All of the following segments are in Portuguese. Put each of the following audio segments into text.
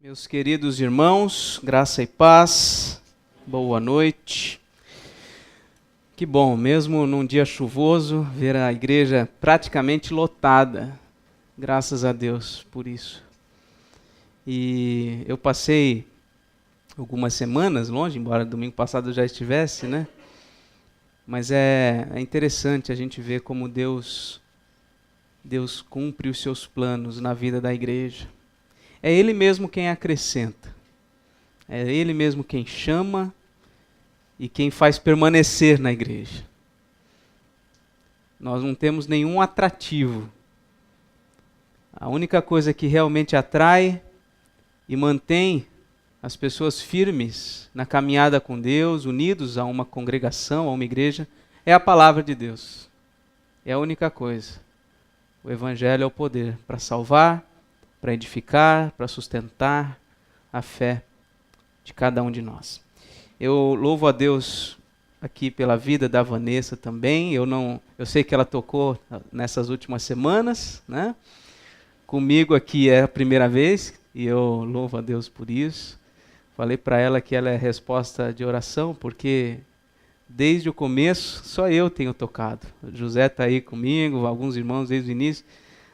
Meus queridos irmãos, graça e paz, boa noite. Que bom, mesmo num dia chuvoso, ver a igreja praticamente lotada. Graças a Deus por isso. E eu passei algumas semanas longe, embora domingo passado eu já estivesse, né? Mas é interessante a gente ver como Deus cumpre os seus planos na vida da igreja. É Ele mesmo quem acrescenta. É Ele mesmo quem chama e quem faz permanecer na igreja. Nós não temos nenhum atrativo. A única coisa que realmente atrai e mantém as pessoas firmes na caminhada com Deus, unidos a uma congregação, a uma igreja, é a palavra de Deus. É a única coisa. O Evangelho é o poder para salvar, para edificar, para sustentar a fé de cada um de nós. Eu louvo a Deus aqui pela vida da Vanessa também. Eu sei que ela tocou nessas últimas semanas, né? Comigo aqui é a primeira vez e eu louvo a Deus por isso. Falei para ela que ela é resposta de oração, porque desde o começo só eu tenho tocado. O José está aí comigo, alguns irmãos desde o início,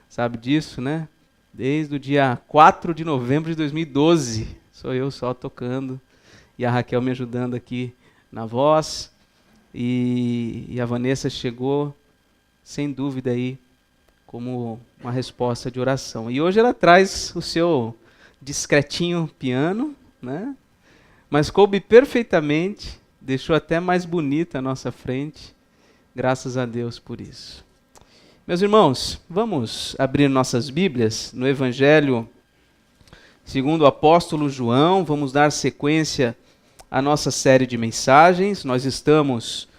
sabe disso, né? Desde o dia 4 de novembro de 2012, sou eu só tocando, e a Raquel me ajudando aqui na voz, e a Vanessa chegou, sem dúvida, aí, como uma resposta de oração. E hoje ela traz o seu discretinho piano, né? Mas coube perfeitamente, deixou até mais bonita a nossa frente, graças a Deus por isso. Meus irmãos, vamos abrir nossas Bíblias no Evangelho segundo o apóstolo João. Vamos dar sequência à nossa série de mensagens. Nós estamos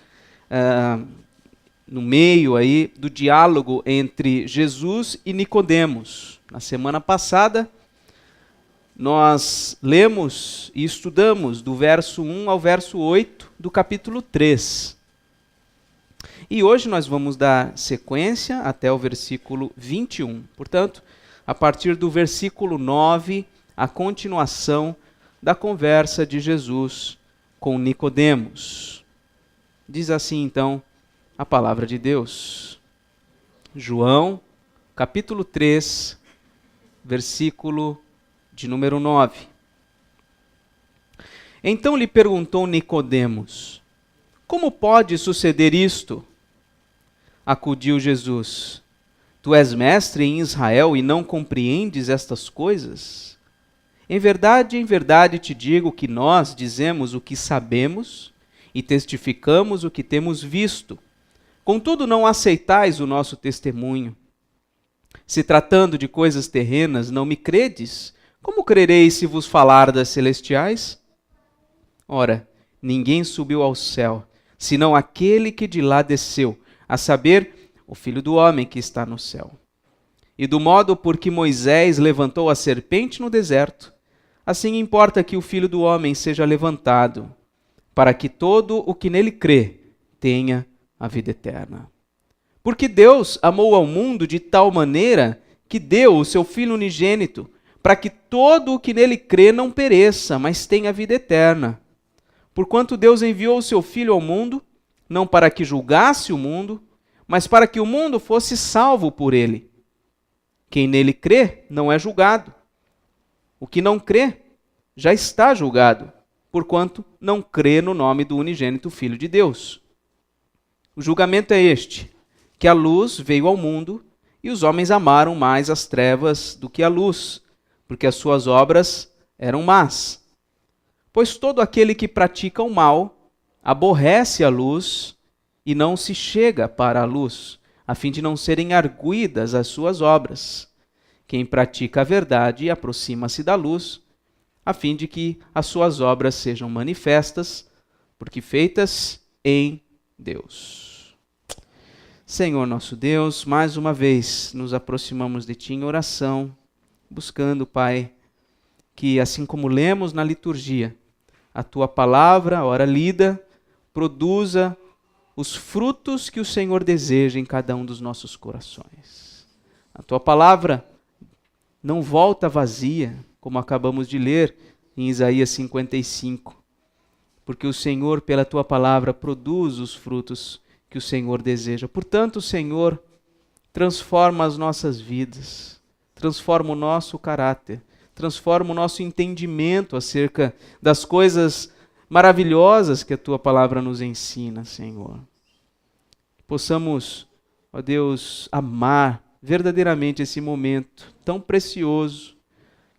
no meio aí do diálogo entre Jesus e Nicodemos. Na semana passada, nós lemos e estudamos do verso 1 ao verso 8 do capítulo 3. E hoje nós vamos dar sequência até o versículo 21. Portanto, a partir do versículo 9, a continuação da conversa de Jesus com Nicodemos. Diz assim, então, a palavra de Deus. João, capítulo 3, versículo de número 9. Então lhe perguntou Nicodemos: como pode suceder isto? Acudiu Jesus: tu és mestre em Israel e não compreendes estas coisas? Em verdade te digo que nós dizemos o que sabemos e testificamos o que temos visto. Contudo, não aceitais o nosso testemunho. Se tratando de coisas terrenas, não me credes, como crereis se vos falar das celestiais? Ora, ninguém subiu ao céu, senão aquele que de lá desceu, a saber, o Filho do Homem que está no céu. E do modo por que Moisés levantou a serpente no deserto, assim importa que o Filho do Homem seja levantado, para que todo o que nele crê tenha a vida eterna. Porque Deus amou ao mundo de tal maneira que deu o seu Filho unigênito, para que todo o que nele crê não pereça, mas tenha a vida eterna. Porquanto Deus enviou o seu Filho ao mundo, não para que julgasse o mundo, mas para que o mundo fosse salvo por ele. Quem nele crê não é julgado. O que não crê já está julgado, porquanto não crê no nome do unigênito Filho de Deus. O julgamento é este, que a luz veio ao mundo e os homens amaram mais as trevas do que a luz, porque as suas obras eram más. Pois todo aquele que pratica o mal aborrece a luz e não se chega para a luz, a fim de não serem arguidas as suas obras. Quem pratica a verdade aproxima-se da luz, a fim de que as suas obras sejam manifestas, porque feitas em Deus. Senhor nosso Deus, mais uma vez nos aproximamos de Ti em oração, buscando, Pai, que assim como lemos na liturgia, a Tua palavra, ora lida, produza os frutos que o Senhor deseja em cada um dos nossos corações. A Tua palavra não volta vazia, como acabamos de ler em Isaías 55. Porque o Senhor, pela tua palavra, produz os frutos que o Senhor deseja. Portanto, Senhor, transforma as nossas vidas, transforma o nosso caráter, transforma o nosso entendimento acerca das coisas maravilhosas que a tua palavra nos ensina, Senhor. Possamos, ó Deus, amar verdadeiramente esse momento tão precioso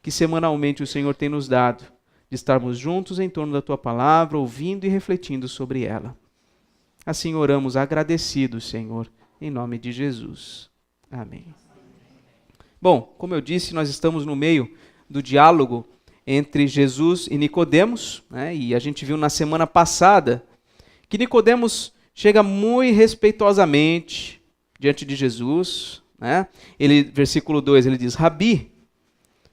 que semanalmente o Senhor tem nos dado, de estarmos juntos em torno da tua palavra, ouvindo e refletindo sobre ela. Assim oramos agradecidos, Senhor, em nome de Jesus. Amém. Bom, como eu disse, nós estamos no meio do diálogo entre Jesus e Nicodemos, né? E a gente viu na semana passada que Nicodemos chega muito respeitosamente diante de Jesus, né? Versículo 2, ele diz, Rabi,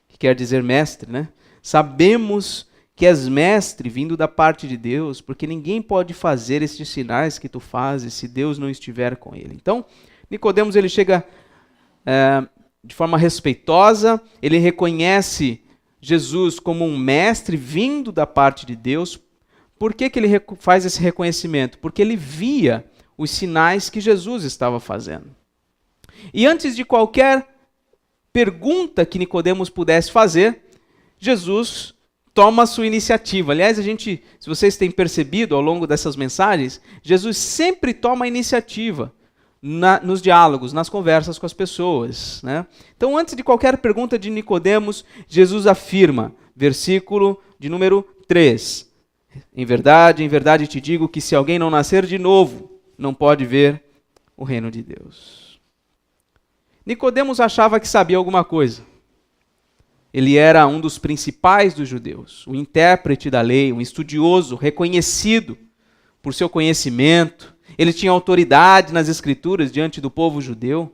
que quer dizer mestre, né? Sabemos que és mestre vindo da parte de Deus, porque ninguém pode fazer estes sinais que tu fazes se Deus não estiver com ele. Então, Nicodemos ele chega de forma respeitosa, ele reconhece Jesus como um mestre vindo da parte de Deus. Por que ele faz esse reconhecimento? Porque ele via os sinais que Jesus estava fazendo. E antes de qualquer pergunta que Nicodemos pudesse fazer, Jesus toma a sua iniciativa. Aliás, se vocês têm percebido ao longo dessas mensagens, Jesus sempre toma a iniciativa nos diálogos, nas conversas com as pessoas, né? Então, antes de qualquer pergunta de Nicodemos, Jesus afirma, versículo de número 3, em verdade te digo que se alguém não nascer de novo, não pode ver o reino de Deus. Nicodemos achava que sabia alguma coisa. Ele era um dos principais dos judeus, o intérprete da lei, um estudioso reconhecido por seu conhecimento. Ele tinha autoridade nas escrituras diante do povo judeu.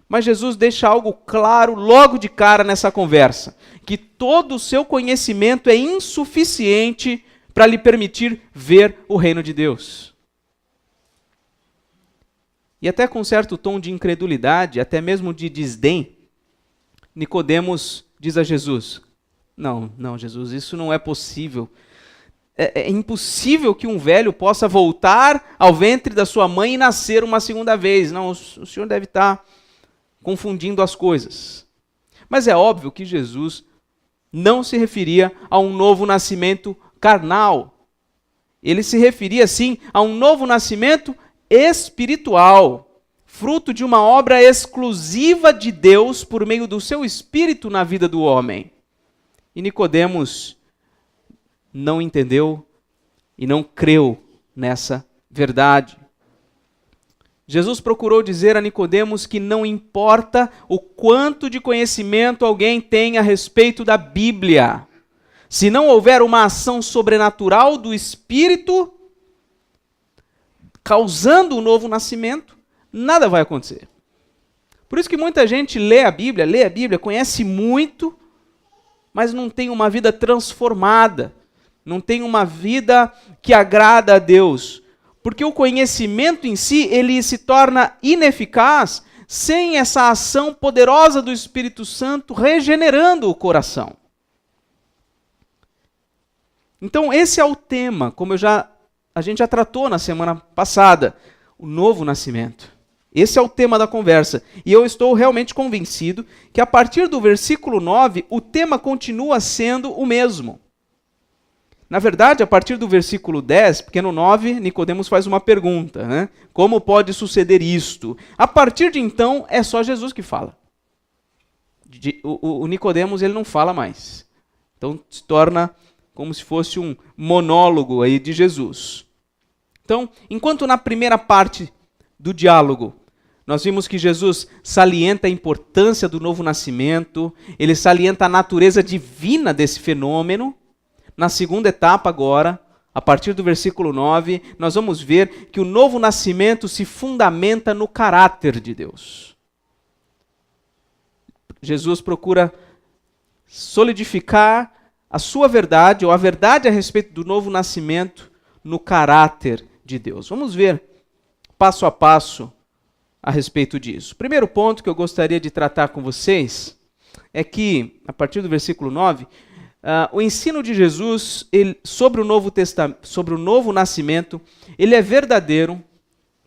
Mas Jesus deixa algo claro logo de cara nessa conversa, que todo o seu conhecimento é insuficiente para lhe permitir ver o reino de Deus. E até com certo tom de incredulidade, até mesmo de desdém, Nicodemos diz a Jesus, não, Jesus, isso não é possível. É impossível que um velho possa voltar ao ventre da sua mãe e nascer uma segunda vez. Não, o senhor deve estar confundindo as coisas. Mas é óbvio que Jesus não se referia a um novo nascimento carnal. Ele se referia, sim, a um novo nascimento espiritual, fruto de uma obra exclusiva de Deus por meio do seu Espírito na vida do homem. E Nicodemos não entendeu e não creu nessa verdade. Jesus procurou dizer a Nicodemos que não importa o quanto de conhecimento alguém tem a respeito da Bíblia, se não houver uma ação sobrenatural do Espírito causando um novo nascimento, nada vai acontecer. Por isso que muita gente lê a Bíblia, conhece muito, mas não tem uma vida transformada, não tem uma vida que agrada a Deus. Porque o conhecimento em si, ele se torna ineficaz sem essa ação poderosa do Espírito Santo regenerando o coração. Então esse é o tema, como a gente já tratou na semana passada, o novo nascimento. Esse é o tema da conversa. E eu estou realmente convencido que a partir do versículo 9, o tema continua sendo o mesmo. Na verdade, a partir do versículo 10, porque no 9, Nicodemos faz uma pergunta, né? Como pode suceder isto? A partir de então, é só Jesus que fala. O Nicodemos, ele não fala mais. Então, se torna como se fosse um monólogo aí de Jesus. Então, enquanto na primeira parte do diálogo, nós vimos que Jesus salienta a importância do novo nascimento, ele salienta a natureza divina desse fenômeno. Na segunda etapa agora, a partir do versículo 9, nós vamos ver que o novo nascimento se fundamenta no caráter de Deus. Jesus procura solidificar a sua verdade, ou a verdade a respeito do novo nascimento, no caráter de Deus. Vamos ver passo a passo a respeito disso. O primeiro ponto que eu gostaria de tratar com vocês é que, a partir do versículo 9, o ensino de Jesus sobre o novo nascimento, ele é verdadeiro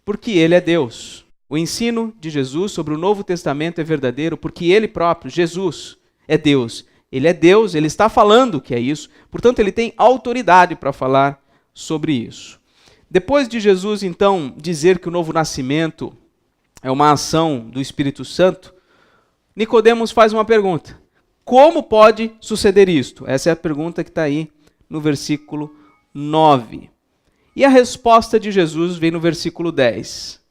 porque ele é Deus. O ensino de Jesus sobre o Novo Testamento é verdadeiro porque ele próprio, Jesus, é Deus. Ele é Deus, ele está falando que é isso, portanto ele tem autoridade para falar sobre isso. Depois de Jesus, então, dizer que o novo nascimento é uma ação do Espírito Santo, Nicodemos faz uma pergunta. Como pode suceder isto? Essa é a pergunta que está aí no versículo 9. E a resposta de Jesus vem no versículo 10.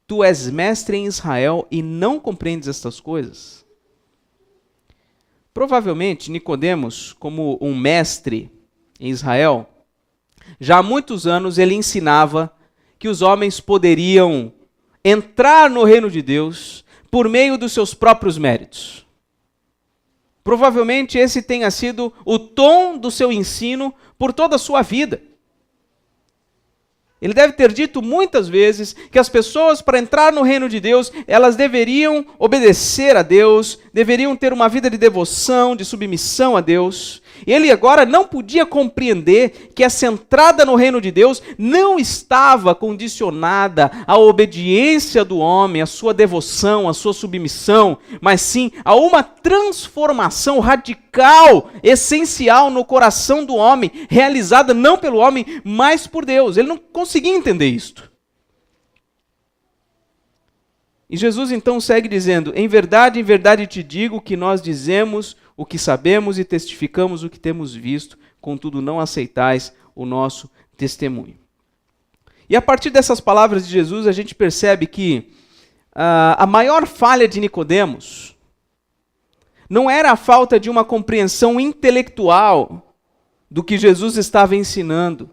Tu és mestre em Israel e não compreendes estas coisas? Provavelmente, Nicodemos, como um mestre em Israel, já há muitos anos ele ensinava que os homens poderiam entrar no reino de Deus por meio dos seus próprios méritos. Provavelmente esse tenha sido o tom do seu ensino por toda a sua vida. Ele deve ter dito muitas vezes que as pessoas, para entrar no reino de Deus, elas deveriam obedecer a Deus, deveriam ter uma vida de devoção, de submissão a Deus. Ele agora não podia compreender que essa entrada no reino de Deus não estava condicionada à obediência do homem, à sua devoção, à sua submissão, mas sim a uma transformação radical, essencial no coração do homem, realizada não pelo homem, mas por Deus. Ele não conseguia entender isto. E Jesus então segue dizendo, em verdade te digo que nós dizemos o que sabemos e testificamos o que temos visto, contudo não aceitais o nosso testemunho. E a partir dessas palavras de Jesus, a gente percebe que a maior falha de Nicodemos não era a falta de uma compreensão intelectual do que Jesus estava ensinando,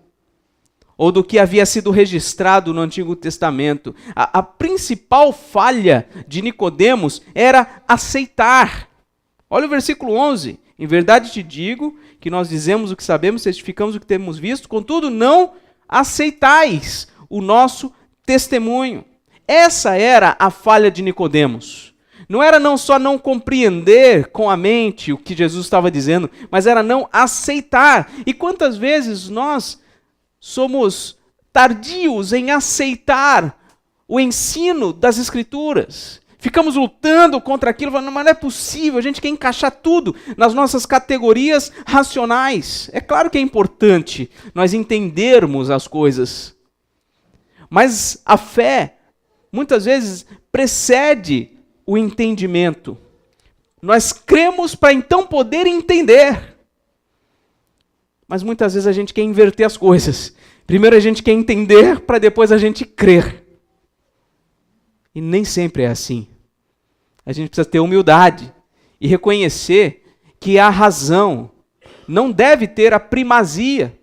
ou do que havia sido registrado no Antigo Testamento. A principal falha de Nicodemos era aceitar. Olha o versículo 11. Em verdade te digo que nós dizemos o que sabemos, testificamos o que temos visto, contudo não aceitais o nosso testemunho. Essa era a falha de Nicodemos. Não era não só não compreender com a mente o que Jesus estava dizendo, mas era não aceitar. E quantas vezes nós somos tardios em aceitar o ensino das Escrituras? Ficamos lutando contra aquilo, falando, mas não é possível, a gente quer encaixar tudo nas nossas categorias racionais. É claro que é importante nós entendermos as coisas, mas a fé, muitas vezes, precede o entendimento. Nós cremos para então poder entender. Mas muitas vezes a gente quer inverter as coisas. Primeiro a gente quer entender para depois a gente crer. E nem sempre é assim. A gente precisa ter humildade e reconhecer que a razão não deve ter a primazia,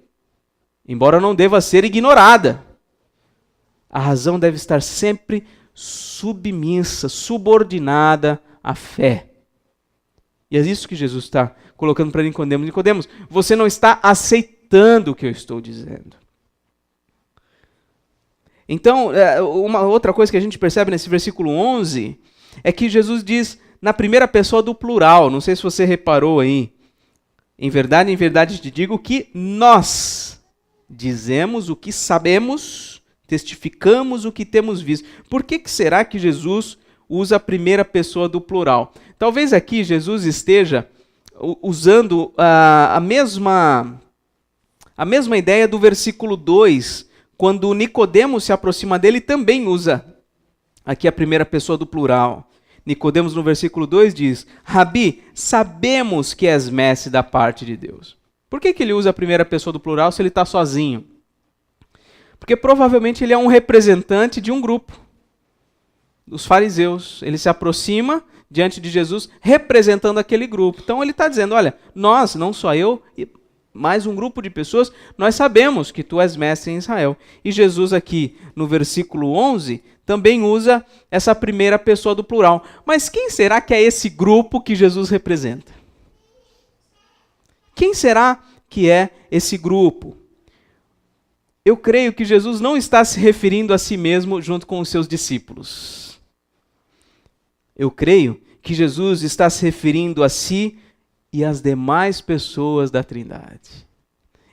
embora não deva ser ignorada. A razão deve estar sempre submissa, subordinada à fé. E é isso que Jesus está colocando para Nicodemos. Nicodemos, você não está aceitando o que eu estou dizendo. Então, uma outra coisa que a gente percebe nesse versículo 11 é que Jesus diz na primeira pessoa do plural. Não sei se você reparou aí. Em verdade te digo que nós dizemos o que sabemos, testificamos o que temos visto. Por que será que Jesus usa a primeira pessoa do plural? Talvez aqui Jesus esteja usando a mesma ideia do versículo 2, quando Nicodemos se aproxima dele, também usa aqui a primeira pessoa do plural. Nicodemos no versículo 2 diz, Rabi, sabemos que és mestre da parte de Deus. Por que ele usa a primeira pessoa do plural se ele está sozinho? Porque provavelmente ele é um representante de um grupo, dos fariseus. Ele se aproxima diante de Jesus representando aquele grupo. Então ele está dizendo, olha, nós, não só eu, mais um grupo de pessoas, nós sabemos que tu és mestre em Israel. E Jesus aqui no versículo 11 também usa essa primeira pessoa do plural. Mas quem será que é esse grupo que Jesus representa? Quem será que é esse grupo? Eu creio que Jesus não está se referindo a si mesmo junto com os seus discípulos. Eu creio que Jesus está se referindo a si e às demais pessoas da Trindade.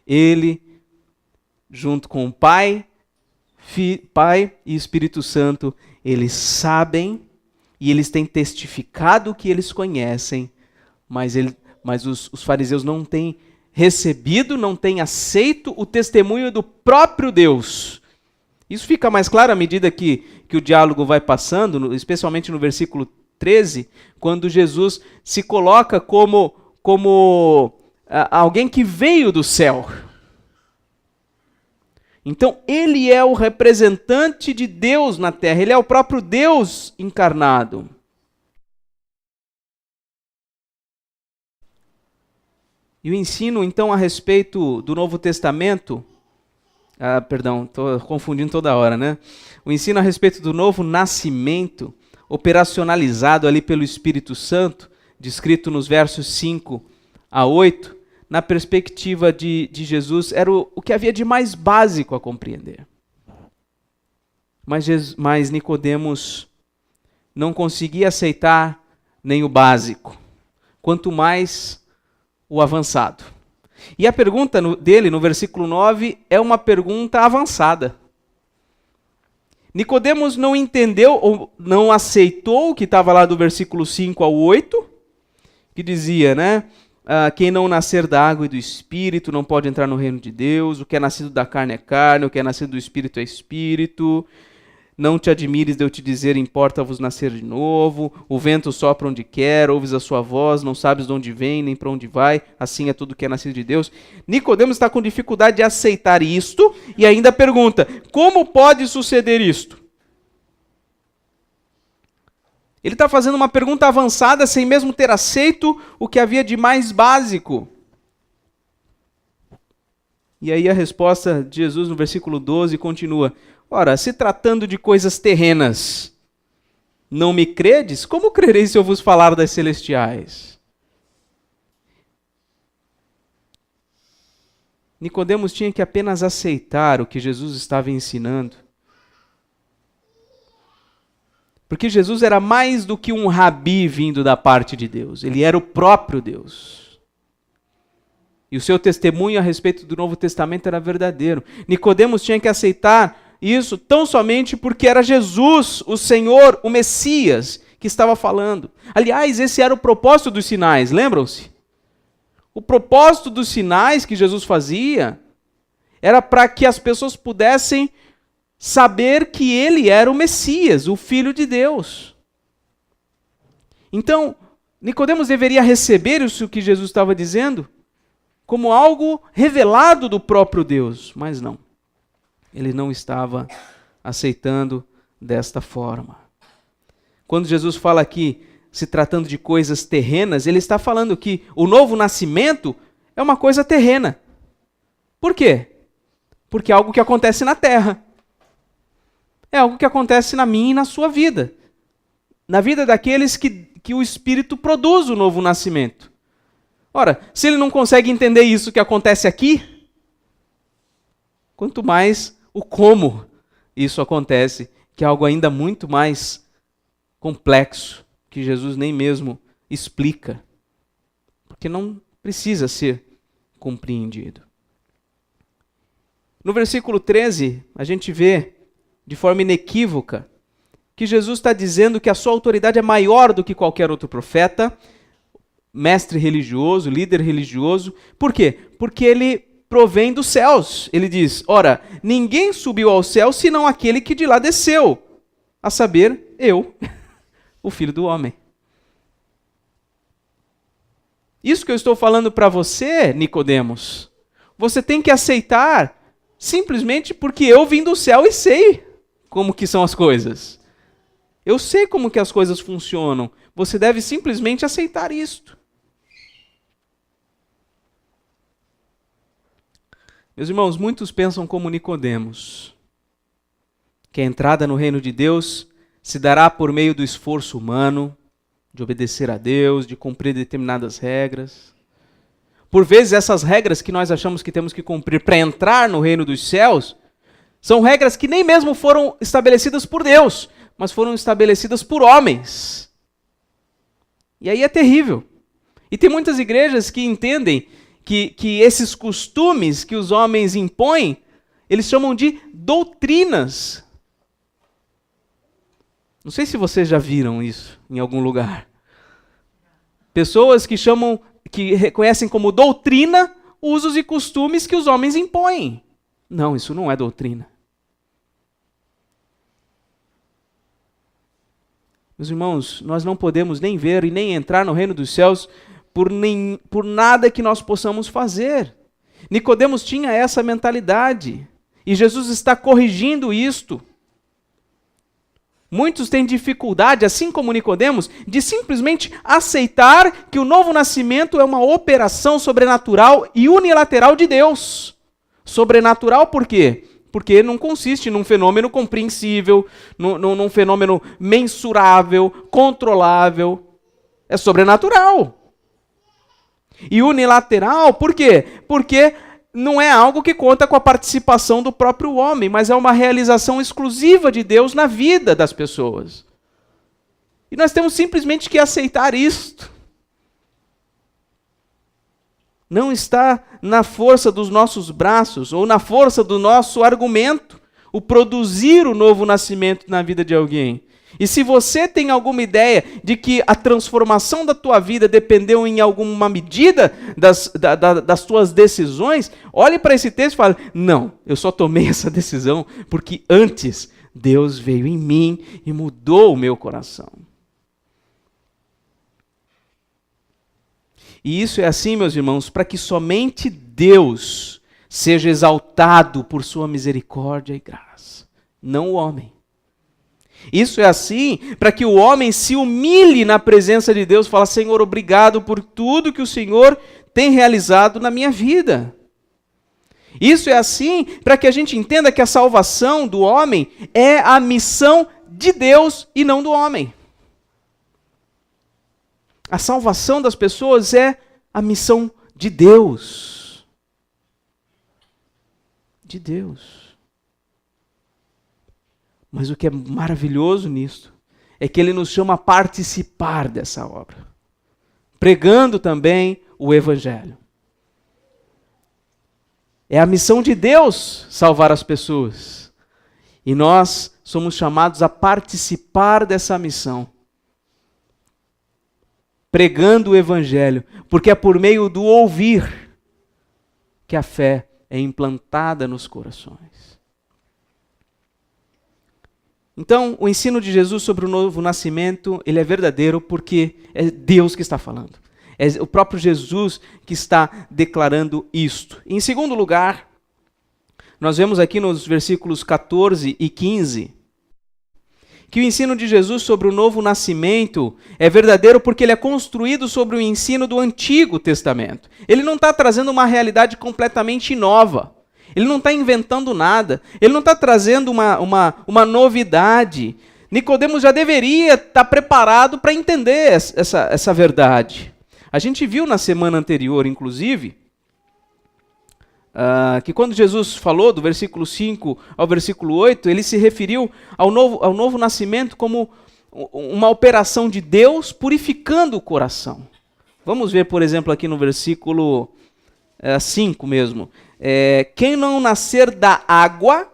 Ele, junto com o Pai e Espírito Santo, eles sabem e eles têm testificado que eles conhecem, mas os fariseus não têm recebido, não têm aceito o testemunho do próprio Deus. Isso fica mais claro à medida que o diálogo vai passando, especialmente no versículo 13, quando Jesus se coloca como alguém que veio do céu. Então, ele é o representante de Deus na terra, ele é o próprio Deus encarnado. E o ensino, então, a respeito do Novo Testamento, estou confundindo toda hora, né? O ensino a respeito do novo nascimento, operacionalizado ali pelo Espírito Santo, descrito nos versos 5 a 8, na perspectiva de Jesus, era o que havia de mais básico a compreender. Mas Nicodemos não conseguia aceitar nem o básico, quanto mais o avançado. E a pergunta dele, no versículo 9, é uma pergunta avançada. Nicodemos não entendeu ou não aceitou o que estava lá do versículo 5 ao 8, que dizia, né? Quem não nascer da água e do Espírito não pode entrar no reino de Deus. O que é nascido da carne é carne, o que é nascido do Espírito é Espírito. Não te admires de eu te dizer, importa-vos nascer de novo. O vento sopra onde quer, ouves a sua voz, não sabes de onde vem, nem para onde vai. Assim é tudo que é nascido de Deus. Nicodemos está com dificuldade de aceitar isto e ainda pergunta, como pode suceder isto? Ele está fazendo uma pergunta avançada sem mesmo ter aceito o que havia de mais básico. E aí a resposta de Jesus no versículo 12 continua. Ora, se tratando de coisas terrenas, não me credes? Como crereis se eu vos falar das celestiais? Nicodemos tinha que apenas aceitar o que Jesus estava ensinando. Porque Jesus era mais do que um rabi vindo da parte de Deus. Ele era o próprio Deus. E o seu testemunho a respeito do Novo Testamento era verdadeiro. Nicodemos tinha que aceitar isso tão somente porque era Jesus, o Senhor, o Messias, que estava falando. Aliás, esse era o propósito dos sinais, lembram-se? O propósito dos sinais que Jesus fazia era para que as pessoas pudessem saber que ele era o Messias, o Filho de Deus. Então, Nicodemos deveria receber isso que Jesus estava dizendo como algo revelado do próprio Deus, mas não. Ele não estava aceitando desta forma. Quando Jesus fala aqui, se tratando de coisas terrenas, ele está falando que o novo nascimento é uma coisa terrena. Por quê? Porque é algo que acontece na terra. É algo que acontece na minha e na sua vida. Na vida daqueles que o Espírito produz o novo nascimento. Ora, se ele não consegue entender isso que acontece aqui, quanto mais o como isso acontece, que é algo ainda muito mais complexo, que Jesus nem mesmo explica, porque não precisa ser compreendido. No versículo 13, a gente vê de forma inequívoca que Jesus está dizendo que a sua autoridade é maior do que qualquer outro profeta, mestre religioso, líder religioso. Por quê? Porque ele provém dos céus. Ele diz, ora, ninguém subiu ao céu senão aquele que de lá desceu, a saber, eu, o Filho do Homem. Isso que eu estou falando para você, Nicodemos, você tem que aceitar simplesmente porque eu vim do céu e sei como que são as coisas. Eu sei como que as coisas funcionam. Você deve simplesmente aceitar isto. Meus irmãos, muitos pensam como Nicodemos, que a entrada no reino de Deus se dará por meio do esforço humano, de obedecer a Deus, de cumprir determinadas regras. Por vezes essas regras que nós achamos que temos que cumprir para entrar no reino dos céus, são regras que nem mesmo foram estabelecidas por Deus, mas foram estabelecidas por homens. E aí é terrível. E tem muitas igrejas que entendem que esses costumes que os homens impõem, eles chamam de doutrinas. Não sei se vocês já viram isso em algum lugar. Pessoas que reconhecem como doutrina usos e costumes que os homens impõem. Não, isso não é doutrina. Meus irmãos, nós não podemos nem ver e nem entrar no reino dos céus por nada que nós possamos fazer. Nicodemos tinha essa mentalidade. E Jesus está corrigindo isto. Muitos têm dificuldade, assim como Nicodemos, de simplesmente aceitar que o novo nascimento é uma operação sobrenatural e unilateral de Deus. Sobrenatural por quê? Porque não consiste num fenômeno compreensível, num fenômeno mensurável, controlável. É sobrenatural. E unilateral, por quê? Porque não é algo que conta com a participação do próprio homem, mas é uma realização exclusiva de Deus na vida das pessoas. E nós temos simplesmente que aceitar isto. Não está na força dos nossos braços ou na força do nosso argumento o produzir o novo nascimento na vida de alguém. E se você tem alguma ideia de que a transformação da tua vida dependeu em alguma medida das tuas decisões, olhe para esse texto e fale, não, eu só tomei essa decisão porque antes Deus veio em mim e mudou o meu coração. E isso é assim, meus irmãos, para que somente Deus seja exaltado por sua misericórdia e graça, não o homem. Isso é assim para que o homem se humilhe na presença de Deus e fale, Senhor, obrigado por tudo que o Senhor tem realizado na minha vida. Isso é assim para que a gente entenda que a salvação do homem é a missão de Deus e não do homem. A salvação das pessoas é a missão de Deus. De Deus. Mas o que é maravilhoso nisso é que ele nos chama a participar dessa obra, pregando também o Evangelho. É a missão de Deus salvar as pessoas. E nós somos chamados a participar dessa missão, pregando o Evangelho, porque é por meio do ouvir que a fé é implantada nos corações. Então, o ensino de Jesus sobre o novo nascimento, ele é verdadeiro porque é Deus que está falando. É o próprio Jesus que está declarando isto. Em segundo lugar, nós vemos aqui nos versículos 14 e 15, que o ensino de Jesus sobre o novo nascimento é verdadeiro porque ele é construído sobre o ensino do Antigo Testamento. Ele não está trazendo uma realidade completamente nova. Ele não está inventando nada. Ele não está trazendo uma novidade. Nicodemos já deveria estar preparado para entender essa verdade. A gente viu na semana anterior, inclusive, que quando Jesus falou do versículo 5 ao versículo 8, ele se referiu ao novo nascimento como uma operação de Deus purificando o coração. Vamos ver, por exemplo, aqui no versículo 5 mesmo. Quem não nascer da água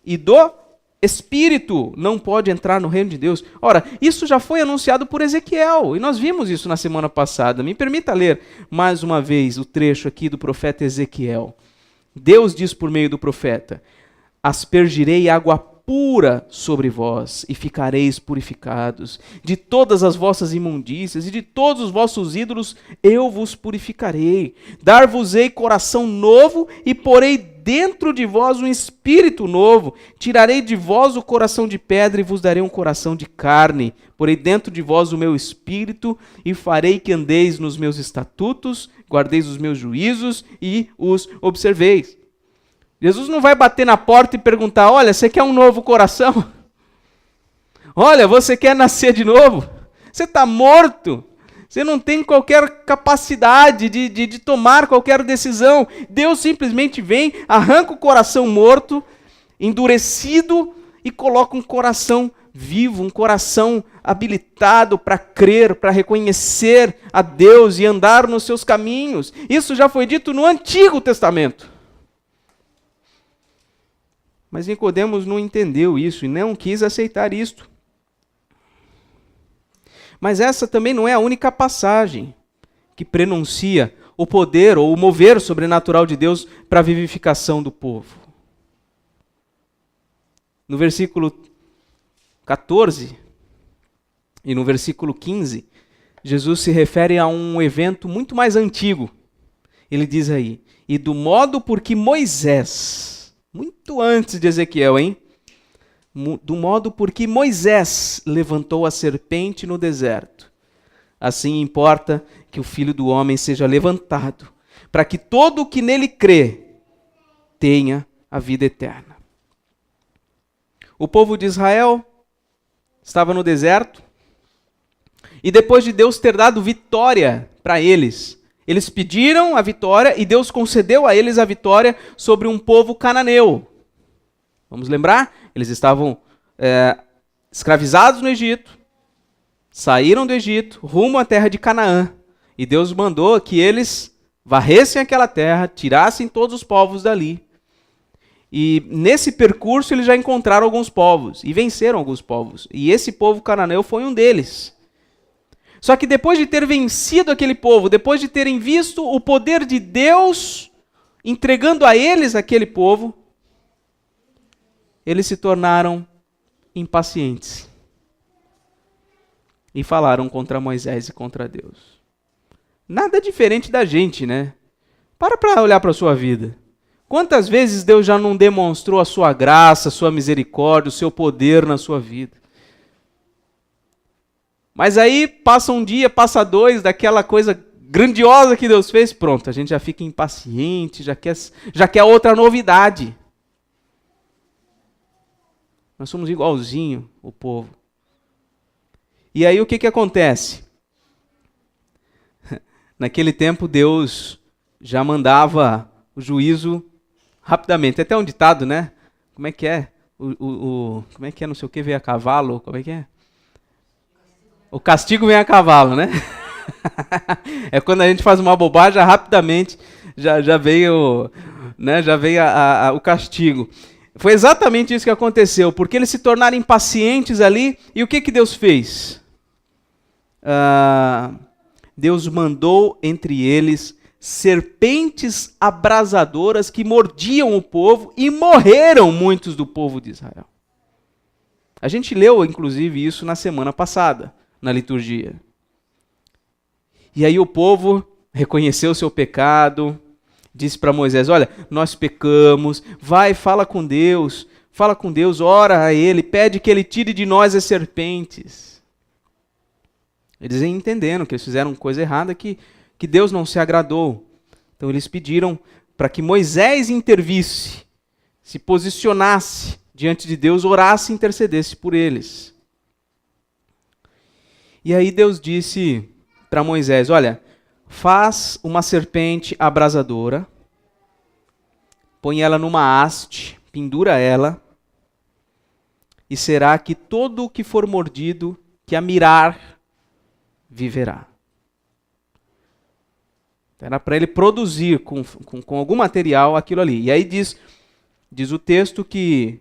e do Espírito não pode entrar no reino de Deus. Ora, isso já foi anunciado por Ezequiel, e nós vimos isso na semana passada. Me permita ler mais uma vez o trecho aqui do profeta Ezequiel. Deus diz por meio do profeta, aspergirei água pura sobre vós, e ficareis purificados. De todas as vossas imundícias e de todos os vossos ídolos eu vos purificarei. Dar-vos-ei coração novo e porei dentro de vós um espírito novo. Tirarei de vós o coração de pedra e vos darei um coração de carne. Porei dentro de vós o meu espírito e farei que andeis nos meus estatutos, guardeis os meus juízos e os observeis. Jesus não vai bater na porta e perguntar, olha, você quer um novo coração? Olha, você quer nascer de novo? Você está morto. Você não tem qualquer capacidade de tomar qualquer decisão. Deus simplesmente vem, arranca o coração morto, endurecido, e coloca um coração vivo, um coração habilitado para crer, para reconhecer a Deus e andar nos seus caminhos. Isso já foi dito no Antigo Testamento. Mas Nicodemos não entendeu isso e não quis aceitar isto. Mas essa também não é a única passagem que prenuncia o poder ou o mover sobrenatural de Deus para a vivificação do povo. No versículo 14 e no versículo 15, Jesus se refere a um evento muito mais antigo. Ele diz aí, e do modo por que Moisés, muito antes de Ezequiel, do modo por que Moisés levantou a serpente no deserto, assim importa que o Filho do Homem seja levantado, para que todo o que nele crê tenha a vida eterna. O povo de Israel estava no deserto, e depois de Deus ter dado vitória para eles, eles pediram a vitória e Deus concedeu a eles a vitória sobre um povo cananeu. Vamos lembrar? Eles estavam escravizados no Egito, saíram do Egito, rumo à terra de Canaã. E Deus mandou que eles varressem aquela terra, tirassem todos os povos dali. E nesse percurso eles já encontraram alguns povos e venceram alguns povos. E esse povo cananeu foi um deles. Só que depois de ter vencido aquele povo, depois de terem visto o poder de Deus entregando a eles aquele povo, eles se tornaram impacientes e falaram contra Moisés e contra Deus. Nada diferente da gente, né? Para olhar para a sua vida. Quantas vezes Deus já não demonstrou a sua graça, a sua misericórdia, o seu poder na sua vida? Mas aí passa um dia, passa dois, daquela coisa grandiosa que Deus fez, pronto, a gente já fica impaciente, já quer outra novidade. Nós somos igualzinho o povo. E aí o que acontece? Naquele tempo Deus já mandava o juízo rapidamente. Tem até um ditado, né? Como é que é? Como é que é? Não sei o que, veio a cavalo? Como é que é? O castigo vem a cavalo, né? É quando a gente faz uma bobagem, rapidamente já veio, né? Já veio o castigo. Foi exatamente isso que aconteceu, porque eles se tornaram impacientes ali, e o que Deus fez? Deus mandou entre eles serpentes abrasadoras que mordiam o povo, e morreram muitos do povo de Israel. A gente leu, inclusive, isso na semana passada, na liturgia. E aí o povo reconheceu o seu pecado, disse para Moisés, olha, nós pecamos, vai, fala com Deus, ora a Ele, pede que Ele tire de nós as serpentes. Eles entenderam que eles fizeram coisa errada, que Deus não se agradou. Então eles pediram para que Moisés intervisse, se posicionasse diante de Deus, orasse e intercedesse por eles. E aí Deus disse para Moisés, olha, faz uma serpente abrasadora, põe ela numa haste, pendura ela, e será que todo o que for mordido, que a mirar, viverá. Era para ele produzir com algum material aquilo ali. E aí diz o texto que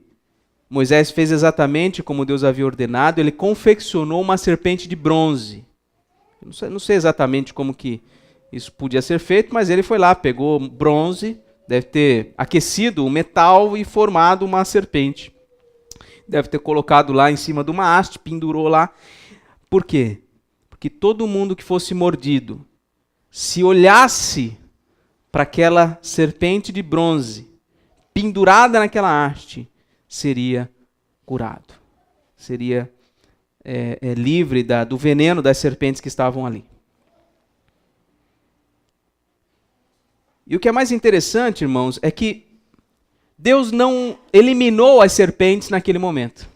Moisés fez exatamente como Deus havia ordenado, ele confeccionou uma serpente de bronze. Não sei exatamente como que isso podia ser feito, mas ele foi lá, pegou bronze, deve ter aquecido o metal e formado uma serpente. Deve ter colocado lá em cima de uma haste, pendurou lá. Por quê? Porque todo mundo que fosse mordido, se olhasse para aquela serpente de bronze, pendurada naquela haste, seria curado. Seria livre do veneno das serpentes que estavam ali. E o que é mais interessante, irmãos, é que Deus não eliminou as serpentes naquele momento.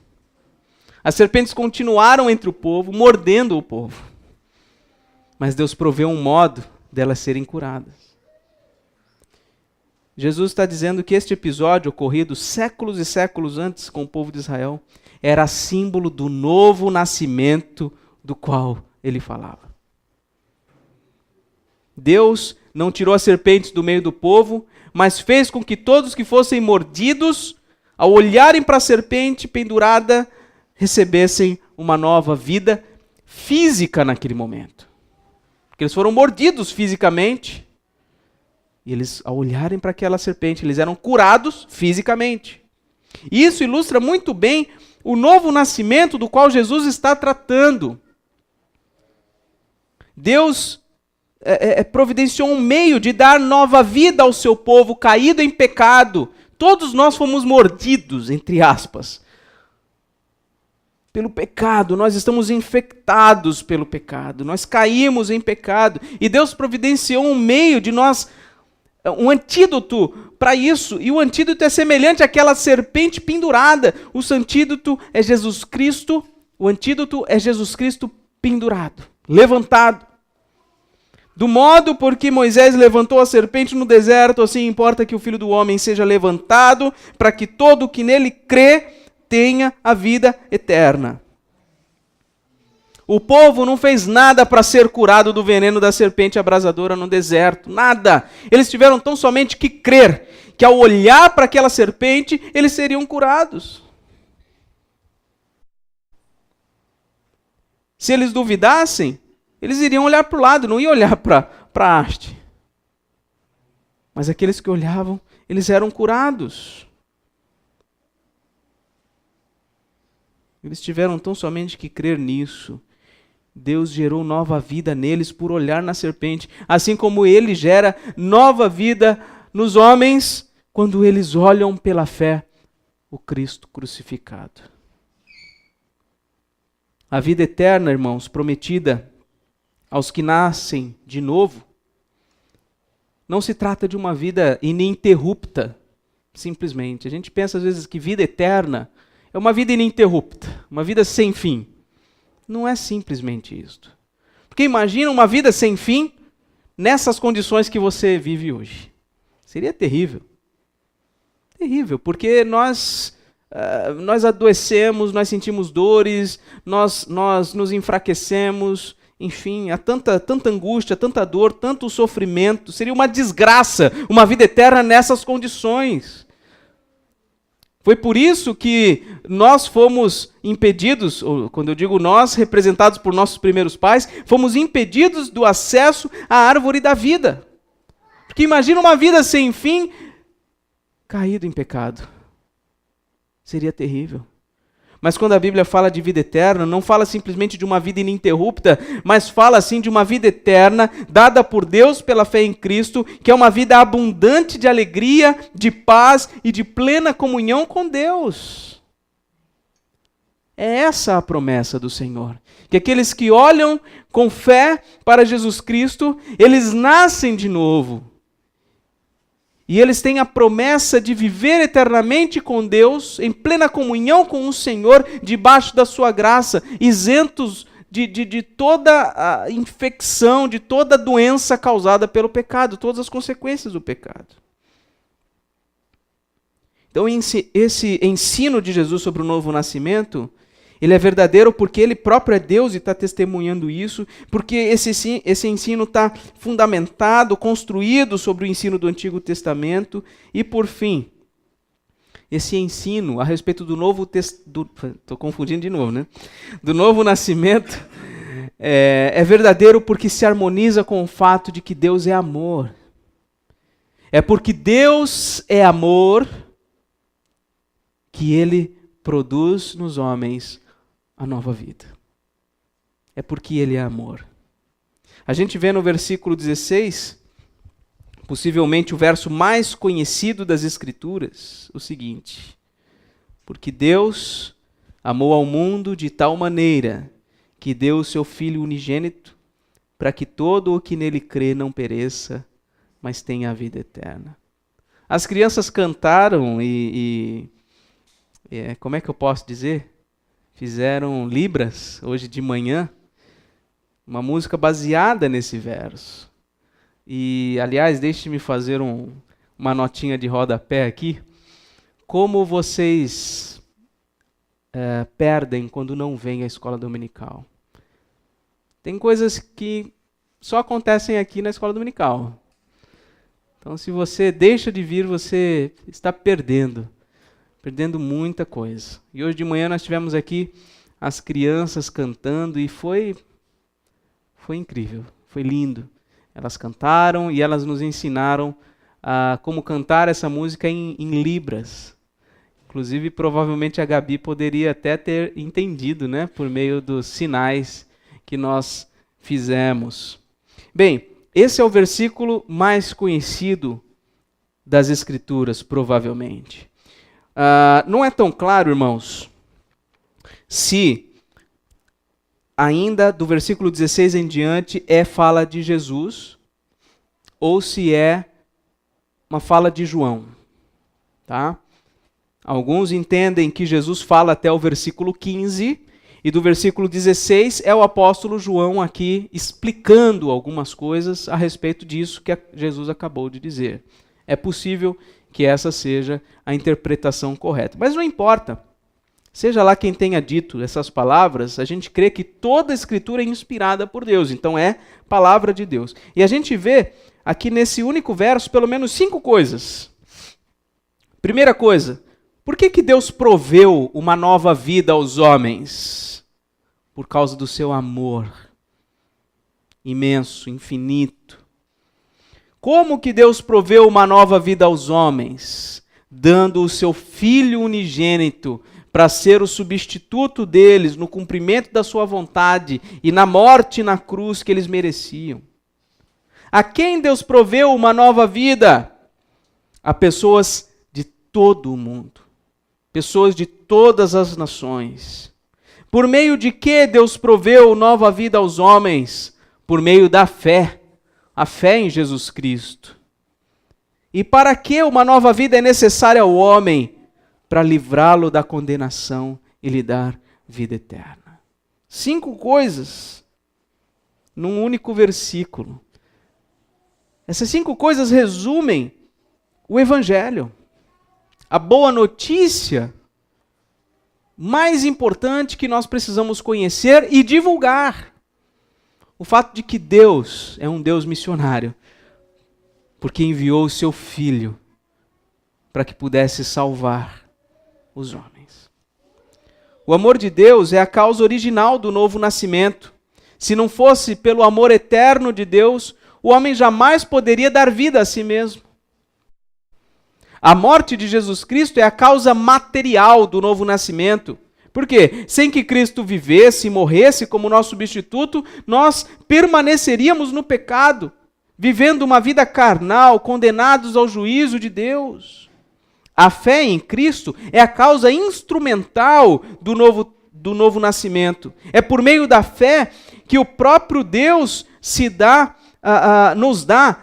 As serpentes continuaram entre o povo, mordendo o povo. Mas Deus proveu um modo delas serem curadas. Jesus está dizendo que este episódio, ocorrido séculos e séculos antes com o povo de Israel, era símbolo do novo nascimento do qual ele falava. Deus não tirou as serpentes do meio do povo, mas fez com que todos que fossem mordidos, ao olharem para a serpente pendurada, recebessem uma nova vida física naquele momento. Porque eles foram mordidos fisicamente, e eles, ao olharem para aquela serpente, eles eram curados fisicamente. E isso ilustra muito bem o novo nascimento do qual Jesus está tratando. Deus providenciou um meio de dar nova vida ao seu povo caído em pecado. Todos nós fomos mordidos, entre aspas, pelo pecado. Nós estamos infectados pelo pecado. Nós caímos em pecado. E Deus providenciou um meio de nós, um antídoto para isso. E o antídoto é semelhante àquela serpente pendurada. O antídoto é Jesus Cristo. O antídoto é Jesus Cristo pendurado, levantado. Do modo por que Moisés levantou a serpente no deserto, assim importa que o Filho do Homem seja levantado, para que todo o que nele crê tenha a vida eterna. O povo não fez nada para ser curado do veneno da serpente abrasadora no deserto, nada. Eles tiveram tão somente que crer, que ao olhar para aquela serpente, eles seriam curados. Se eles duvidassem, eles iriam olhar para o lado, não iam olhar para a haste. Mas aqueles que olhavam, eles eram curados. Eles tiveram tão somente que crer nisso. Deus gerou nova vida neles por olhar na serpente, assim como Ele gera nova vida nos homens quando eles olham pela fé o Cristo crucificado. A vida eterna, irmãos, prometida aos que nascem de novo, não se trata de uma vida ininterrupta, simplesmente. A gente pensa às vezes que vida eterna é uma vida ininterrupta, uma vida sem fim. Não é simplesmente isto. Porque imagina uma vida sem fim nessas condições que você vive hoje. Seria terrível. Terrível, porque nós adoecemos, nós sentimos dores, nós nos enfraquecemos, enfim, há tanta angústia, tanta dor, tanto sofrimento. Seria uma desgraça uma vida eterna nessas condições. Foi por isso que nós fomos impedidos, ou quando eu digo nós, representados por nossos primeiros pais, fomos impedidos do acesso à árvore da vida. Porque imagina uma vida sem fim, caído em pecado. Seria terrível. Mas quando a Bíblia fala de vida eterna, não fala simplesmente de uma vida ininterrupta, mas fala assim de uma vida eterna, dada por Deus pela fé em Cristo, que é uma vida abundante de alegria, de paz e de plena comunhão com Deus. É essa a promessa do Senhor. Que aqueles que olham com fé para Jesus Cristo, eles nascem de novo. E eles têm a promessa de viver eternamente com Deus, em plena comunhão com o Senhor, debaixo da sua graça, isentos de toda a infecção, de toda a doença causada pelo pecado, todas as consequências do pecado. Então, esse ensino de Jesus sobre o novo nascimento, ele é verdadeiro porque ele próprio é Deus e está testemunhando isso, porque esse ensino está fundamentado, construído sobre o ensino do Antigo Testamento. E por fim, esse ensino a respeito do novo estou confundindo de novo, né? Do novo nascimento é verdadeiro porque se harmoniza com o fato de que Deus é amor. É porque Deus é amor que Ele produz nos homens a nova vida. É porque Ele é amor. A gente vê no versículo 16, possivelmente o verso mais conhecido das Escrituras, o seguinte: porque Deus amou ao mundo de tal maneira que deu o seu Filho unigênito, para que todo o que nele crê não pereça, mas tenha a vida eterna. As crianças cantaram como é que eu posso dizer? Fizeram libras hoje de manhã, uma música baseada nesse verso. E, aliás, deixe-me fazer um uma notinha de rodapé aqui. Como vocês perdem quando não vêm à escola dominical. Tem coisas que só acontecem aqui na escola dominical. Então, se você deixa de vir, você está perdendo muita coisa. E hoje de manhã nós tivemos aqui as crianças cantando e foi incrível, foi lindo. Elas cantaram e elas nos ensinaram como cantar essa música em libras. Inclusive, provavelmente a Gabi poderia até ter entendido, né, por meio dos sinais que nós fizemos. Bem, esse é o versículo mais conhecido das Escrituras, provavelmente. Não é tão claro, irmãos, se ainda do versículo 16 em diante é fala de Jesus ou se é uma fala de João, tá? Alguns entendem que Jesus fala até o versículo 15 e do versículo 16 é o apóstolo João aqui explicando algumas coisas a respeito disso que Jesus acabou de dizer. É possível que essa seja a interpretação correta, mas não importa. Seja lá quem tenha dito essas palavras, a gente crê que toda a Escritura é inspirada por Deus, então é palavra de Deus. E a gente vê aqui nesse único verso pelo menos 5 coisas. Primeira coisa, por que Deus proveu uma nova vida aos homens? Por causa do seu amor imenso, infinito. Como que Deus proveu uma nova vida aos homens? Dando o seu Filho unigênito para ser o substituto deles no cumprimento da sua vontade e na morte na cruz que eles mereciam. A quem Deus proveu uma nova vida? A pessoas de todo o mundo. Pessoas de todas as nações. Por meio de que Deus proveu nova vida aos homens? Por meio da fé. A fé em Jesus Cristo. E para que uma nova vida é necessária ao homem? Para livrá-lo da condenação e lhe dar vida eterna. 5 coisas num único versículo. Essas 5 coisas resumem o Evangelho. A boa notícia mais importante que nós precisamos conhecer e divulgar. O fato de que Deus é um Deus missionário, porque enviou o seu Filho para que pudesse salvar os homens. O amor de Deus é a causa original do novo nascimento. Se não fosse pelo amor eterno de Deus, o homem jamais poderia dar vida a si mesmo. A morte de Jesus Cristo é a causa material do novo nascimento. Por quê? Sem que Cristo vivesse e morresse como nosso substituto, nós permaneceríamos no pecado, vivendo uma vida carnal, condenados ao juízo de Deus. A fé em Cristo é a causa instrumental do novo nascimento. É por meio da fé que o próprio Deus nos dá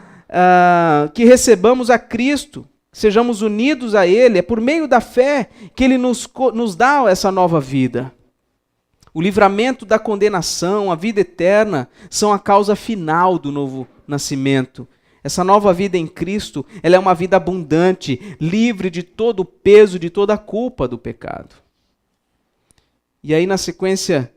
que recebamos a Cristo, sejamos unidos a Ele. É por meio da fé que Ele nos dá essa nova vida. O livramento da condenação, a vida eterna, são a causa final do novo nascimento. Essa nova vida em Cristo, ela é uma vida abundante, livre de todo o peso, de toda a culpa do pecado. E aí na sequência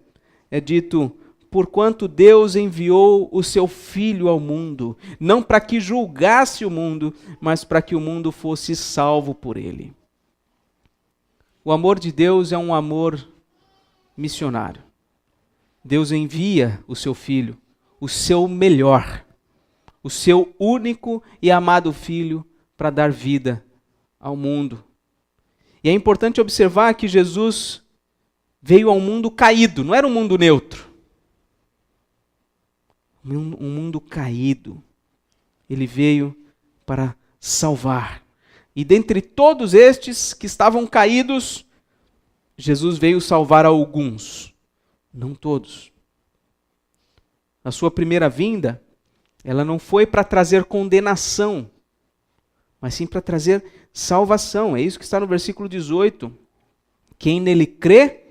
é dito: porquanto Deus enviou o seu Filho ao mundo, não para que julgasse o mundo, mas para que o mundo fosse salvo por ele. O amor de Deus é um amor missionário. Deus envia o seu Filho, o seu melhor, o seu único e amado Filho, para dar vida ao mundo. E é importante observar que Jesus veio ao mundo caído, não era um mundo neutro. Um mundo caído. Ele veio para salvar. E dentre todos estes que estavam caídos, Jesus veio salvar alguns, não todos. A sua primeira vinda, ela não foi para trazer condenação, mas sim para trazer salvação. É isso que está no versículo 18. Quem nele crê,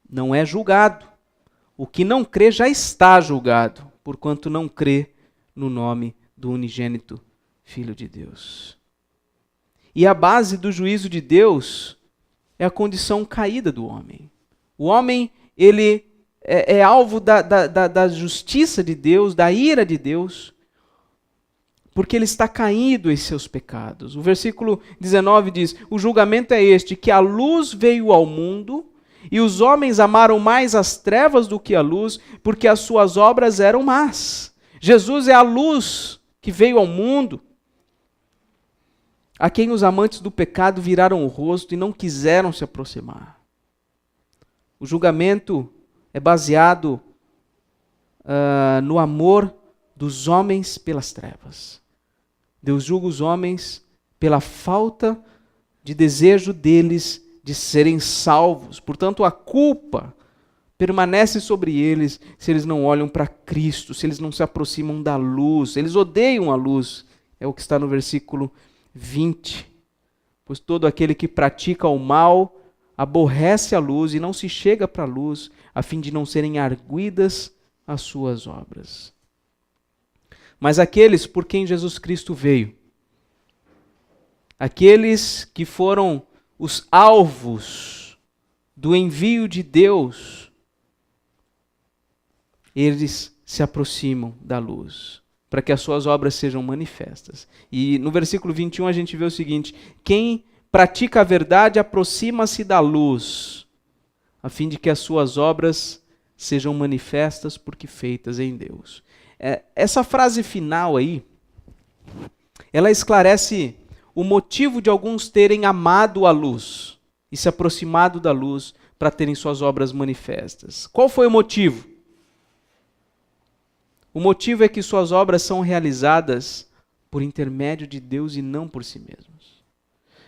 não é julgado. O que não crê já está julgado, porquanto não crê no nome do unigênito Filho de Deus. E a base do juízo de Deus é a condição caída do homem. O homem, ele é alvo da justiça de Deus, da ira de Deus, porque ele está caído em seus pecados. O versículo 19 diz: o julgamento é este, que a luz veio ao mundo, e os homens amaram mais as trevas do que a luz, porque as suas obras eram más. Jesus é a luz que veio ao mundo, a quem os amantes do pecado viraram o rosto e não quiseram se aproximar. O julgamento é baseado no amor dos homens pelas trevas. Deus julga os homens pela falta de desejo deles de serem salvos. Portanto, a culpa permanece sobre eles se eles não olham para Cristo, se eles não se aproximam da luz. Eles odeiam a luz. É o que está no versículo 20. Pois todo aquele que pratica o mal aborrece a luz e não se chega para a luz, a fim de não serem arguidas as suas obras. Mas aqueles por quem Jesus Cristo veio, aqueles que foram os alvos do envio de Deus, eles se aproximam da luz, para que as suas obras sejam manifestas. E no versículo 21 a gente vê o seguinte: quem pratica a verdade aproxima-se da luz, a fim de que as suas obras sejam manifestas porque feitas em Deus. Essa frase final aí, ela esclarece o motivo de alguns terem amado a luz e se aproximado da luz para terem suas obras manifestas. Qual foi o motivo? O motivo é que suas obras são realizadas por intermédio de Deus e não por si mesmos.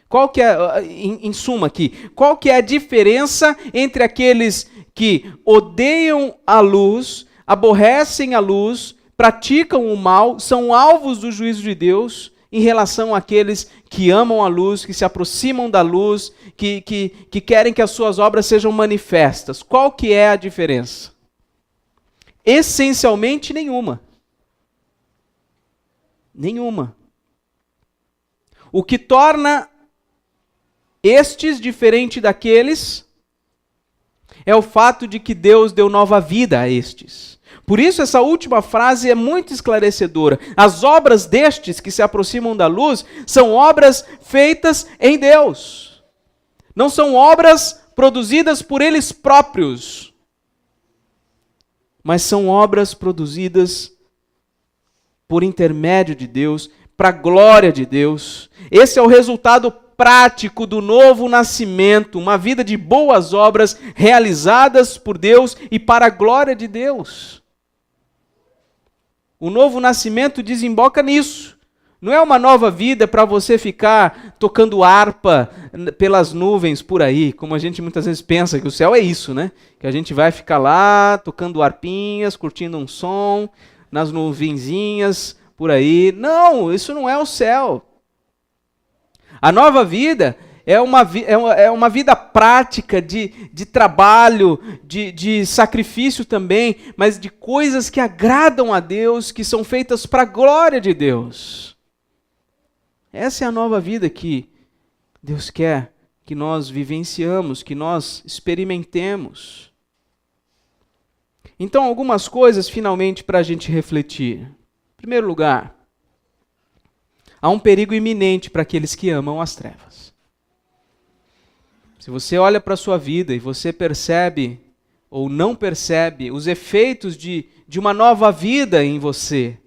Qual que é, em suma aqui, qual que é a diferença entre aqueles que odeiam a luz, aborrecem a luz, praticam o mal, são alvos do juízo de Deus, em relação àqueles que amam a luz, que se aproximam da luz, que querem que as suas obras sejam manifestas? Qual que é a diferença? Essencialmente nenhuma. Nenhuma. O que torna estes diferente daqueles é o fato de que Deus deu nova vida a estes. Por isso essa última frase é muito esclarecedora. As obras destes que se aproximam da luz são obras feitas em Deus. Não são obras produzidas por eles próprios, mas são obras produzidas por intermédio de Deus, para a glória de Deus. Esse é o resultado prático do novo nascimento, uma vida de boas obras realizadas por Deus e para a glória de Deus. O novo nascimento desemboca nisso. Não é uma nova vida para você ficar tocando harpa pelas nuvens por aí, como a gente muitas vezes pensa que o céu é isso, né? Que a gente vai ficar lá tocando harpinhas, curtindo um som, nas nuvenzinhas por aí. Não, isso não é o céu. A nova vida é uma vida prática de trabalho, de sacrifício também, mas de coisas que agradam a Deus, que são feitas para a glória de Deus. Essa é a nova vida que Deus quer que nós vivenciamos, que nós experimentemos. Então, algumas coisas finalmente para a gente refletir. Em primeiro lugar, há um perigo iminente para aqueles que amam as trevas. Se você olha para a sua vida e você percebe ou não percebe os efeitos de uma nova vida em você,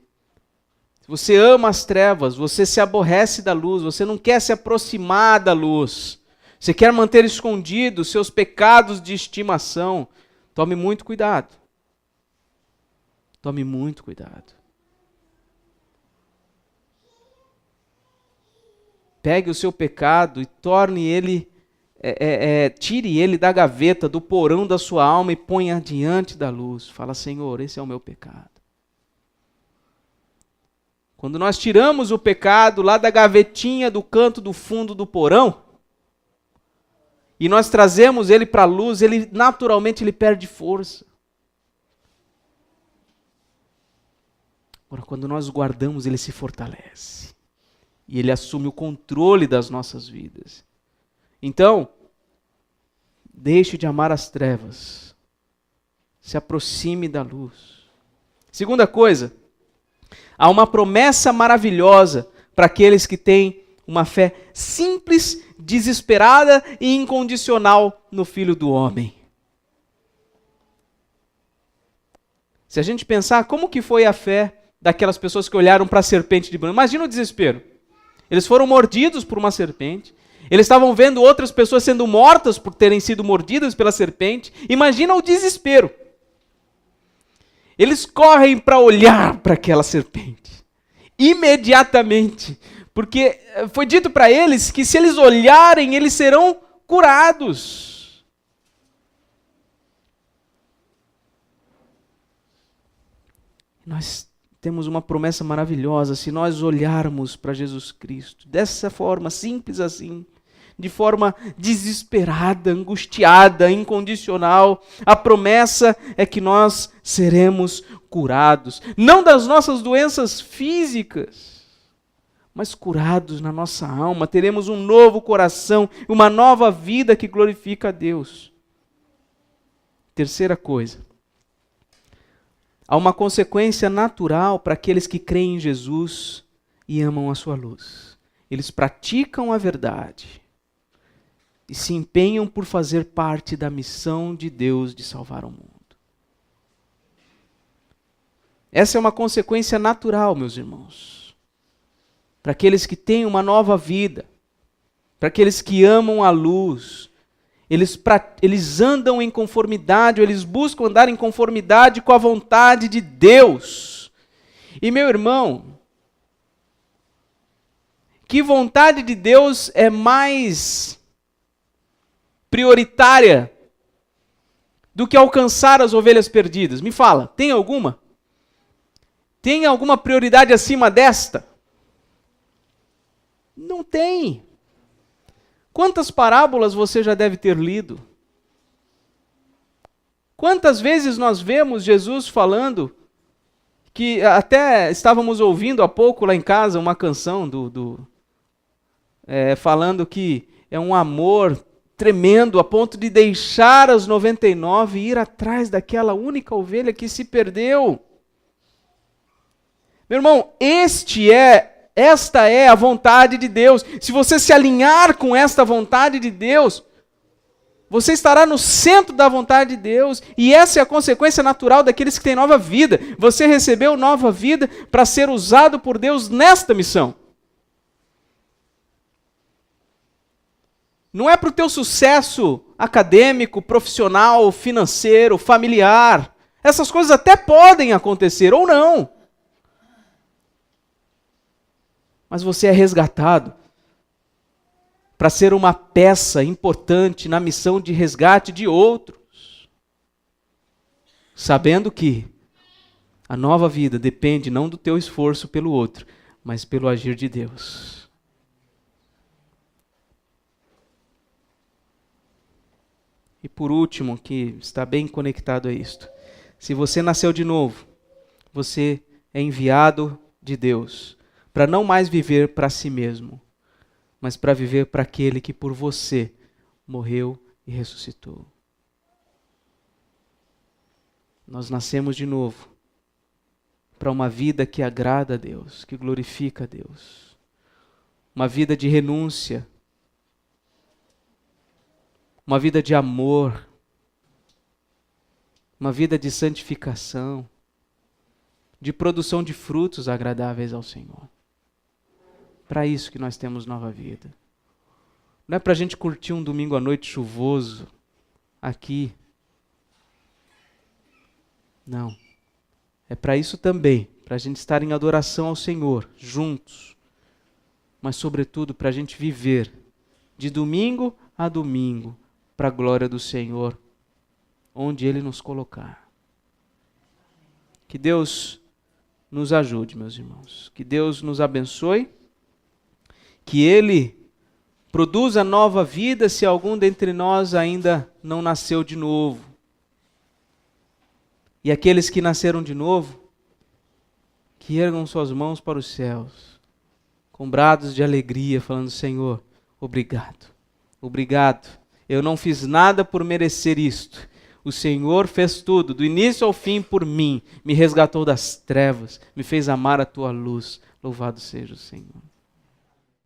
se você ama as trevas, você se aborrece da luz, você não quer se aproximar da luz, você quer manter escondidos seus pecados de estimação, tome muito cuidado. Tome muito cuidado. Pegue o seu pecado e torne ele, tire ele da gaveta, do porão da sua alma e ponha diante da luz. Fala: Senhor, esse é o meu pecado. Quando nós tiramos o pecado lá da gavetinha do canto do fundo do porão, e nós trazemos ele para a luz, ele naturalmente ele perde força. Agora, quando nós guardamos, ele se fortalece. E Ele assume o controle das nossas vidas. Então, deixe de amar as trevas. Se aproxime da luz. Segunda coisa, há uma promessa maravilhosa para aqueles que têm uma fé simples, desesperada e incondicional no Filho do Homem. Se a gente pensar como que foi a fé daquelas pessoas que olharam para a serpente de bronze, imagina o desespero. Eles foram mordidos por uma serpente, eles estavam vendo outras pessoas sendo mortas por terem sido mordidas pela serpente. Imagina o desespero. Eles correm para olhar para aquela serpente, imediatamente, porque foi dito para eles que se eles olharem, eles serão curados. Nós temos uma promessa maravilhosa, se nós olharmos para Jesus Cristo, dessa forma, simples assim, de forma desesperada, angustiada, incondicional, a promessa é que nós seremos curados, não das nossas doenças físicas, mas curados na nossa alma, teremos um novo coração, uma nova vida que glorifica a Deus. Terceira coisa, há uma consequência natural para aqueles que creem em Jesus e amam a sua luz. Eles praticam a verdade e se empenham por fazer parte da missão de Deus de salvar o mundo. Essa é uma consequência natural, meus irmãos. Para aqueles que têm uma nova vida, para aqueles que amam a luz, eles andam em conformidade, ou eles buscam andar em conformidade com a vontade de Deus. E meu irmão, que vontade de Deus é mais prioritária do que alcançar as ovelhas perdidas? Me fala, tem alguma? Tem alguma prioridade acima desta? Não tem. Quantas parábolas você já deve ter lido? Quantas vezes nós vemos Jesus falando, que até estávamos ouvindo há pouco lá em casa uma canção falando que é um amor tremendo a ponto de deixar as 99 e ir atrás daquela única ovelha que se perdeu. Meu irmão, esta é a vontade de Deus. Se você se alinhar com esta vontade de Deus, você estará no centro da vontade de Deus. E essa é a consequência natural daqueles que têm nova vida. Você recebeu nova vida para ser usado por Deus nesta missão. Não é para o teu sucesso acadêmico, profissional, financeiro, familiar. Essas coisas até podem acontecer ou não. Mas você é resgatado para ser uma peça importante na missão de resgate de outros. Sabendo que a nova vida depende não do teu esforço pelo outro, mas pelo agir de Deus. E por último, que está bem conectado a isto, se você nasceu de novo, você é enviado de Deus para não mais viver para si mesmo, mas para viver para aquele que por você morreu e ressuscitou. Nós nascemos de novo para uma vida que agrada a Deus, que glorifica a Deus. Uma vida de renúncia, uma vida de amor, uma vida de santificação, de produção de frutos agradáveis ao Senhor. Para isso que nós temos nova vida. Não é para a gente curtir um domingo à noite chuvoso aqui. Não. É para isso também, para a gente estar em adoração ao Senhor, juntos. Mas sobretudo para a gente viver de domingo a domingo, para a glória do Senhor, onde Ele nos colocar. Que Deus nos ajude, meus irmãos. Que Deus nos abençoe. Que Ele produza nova vida se algum dentre nós ainda não nasceu de novo. E aqueles que nasceram de novo, que ergam suas mãos para os céus, com brados de alegria, falando: Senhor, obrigado, obrigado. Eu não fiz nada por merecer isto. O Senhor fez tudo, do início ao fim, por mim. Me resgatou das trevas, me fez amar a tua luz. Louvado seja o Senhor.